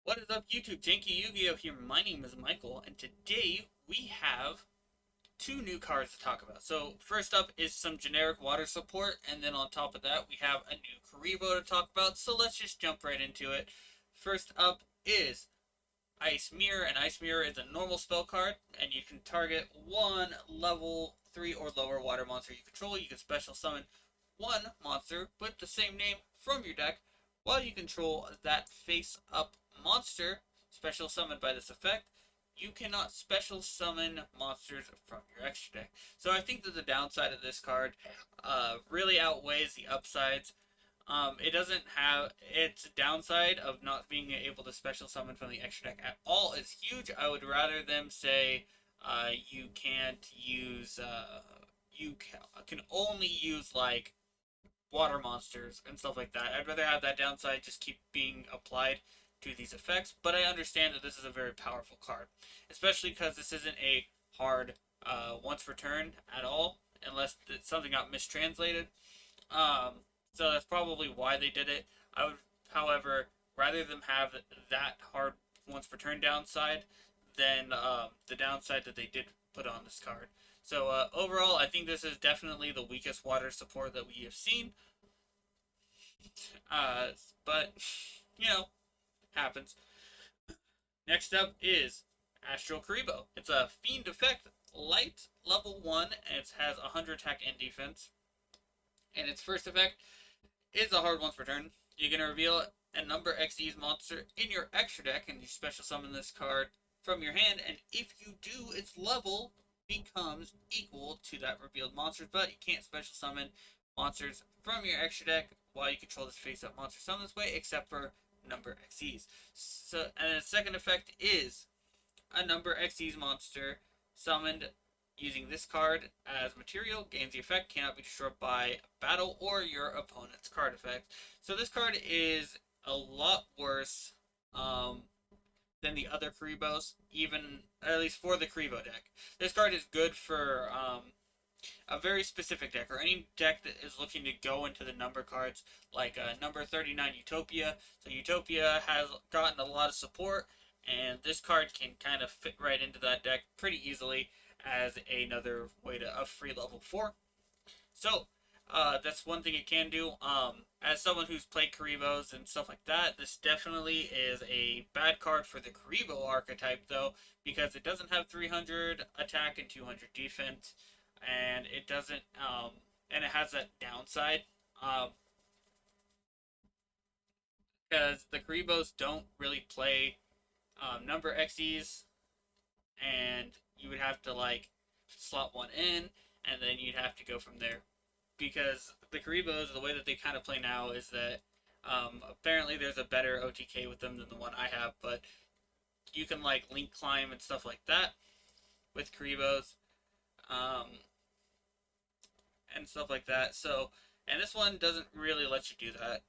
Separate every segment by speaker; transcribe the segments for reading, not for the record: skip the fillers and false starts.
Speaker 1: What is up, YouTube? JankyYGO here. My name is Michael, and today we have two new cards to talk about. So, first up is some generic water support, and then on top of that, we have a new Kuriboh to talk about. So, let's just jump right into it. First up is Ice Mirror, and Ice Mirror is a normal spell card, and you can target one level 3 or lower water monster you control. You can special summon one monster with the same name from your deck while you control that face-up monster special summoned by this effect. You cannot special summon monsters from your extra deck. So I think that the downside of this card really outweighs the upsides. It doesn't have its downside of not being able to special summon from the extra deck at all is huge. I would rather them say you can't use you can only use like water monsters and stuff like that. I'd rather have that downside just keep being applied to these effects, but I understand that this is a very powerful card, especially because this isn't a hard once per turn at all, unless something got mistranslated. So that's probably why they did it. I would, however, rather them have that hard once per turn downside than the downside that they did put on this card. So overall, I think this is definitely the weakest water support that we have seen. But, you know, happens. Next up is Astral Kuriboh. It's a Fiend effect, light, level 1, and it has 100 attack and defense. And its first effect is a hard once per turn. You can reveal a Number XYZ monster in your extra deck, and you special summon this card from your hand, and if you do, its level becomes equal to that revealed monster, but you can't special summon monsters from your extra deck while you control this face-up monster summon this way, except for Number XYZ. So, and the second effect is a Number XYZ monster summoned using this card as material gains the effect, cannot be destroyed by battle or your opponent's card effect. So this card is a lot worse than the other Kuribohs, even at least for the Kuriboh deck. This card is good for a very specific deck, or any deck that is looking to go into the number cards, like number 39 Utopia. So Utopia has gotten a lot of support, and this card can kind of fit right into that deck pretty easily as another way to a free level 4. So that's one thing it can do. As someone who's played Kuribohs and stuff like that, this definitely is a bad card for the Kuriboh archetype, though, because it doesn't have 300 attack and 200 defense, and it doesn't, and it has that downside, because the Kuribohs don't really play Number XYZ, and you would have to like slot one in, and then you'd have to go from there. Because the Kuribohs, the way that they kind of play now is that apparently there's a better OTK with them than the one I have, but you can like link climb and stuff like that with Kuribohs, and stuff like that. So, and this one doesn't really let you do that.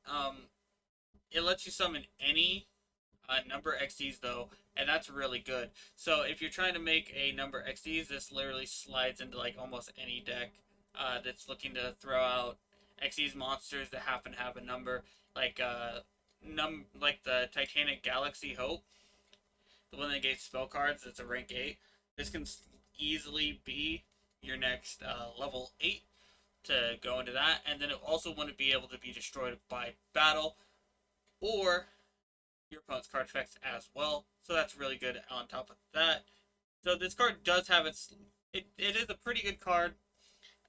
Speaker 1: It lets you summon any Number XYZ though, and that's really good. So if you're trying to make a Number XYZ, this literally slides into like almost any deck that's looking to throw out XYZ monsters that happen to have a number, like like the Titanic Galaxy Hope, the one that gets spell cards. That's a rank 8. This can easily be your next level 8 to go into that, and then it also wouldn't be able to be destroyed by battle or your opponent's card effects as well. So that's really good on top of that. So this card does have its, it is a pretty good card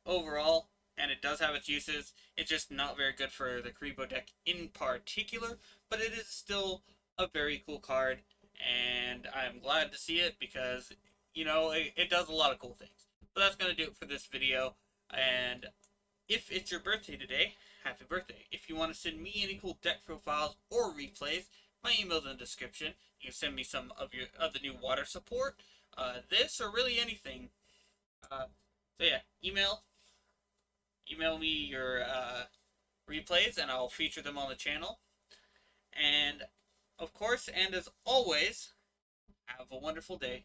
Speaker 1: overall, and it does have its uses. It's just not very good for the Kuriboh deck in particular, but it is still a very cool card, and I'm glad to see it because, you know, it does a lot of cool things. So that's going to do it for this video, and if it's your birthday today, happy birthday. If you want to send me any cool deck profiles or replays, my email's in the description. You can send me some of the new water support, this or really anything. So yeah, email me your replays, and I'll feature them on the channel. And of course, and as always, have a wonderful day.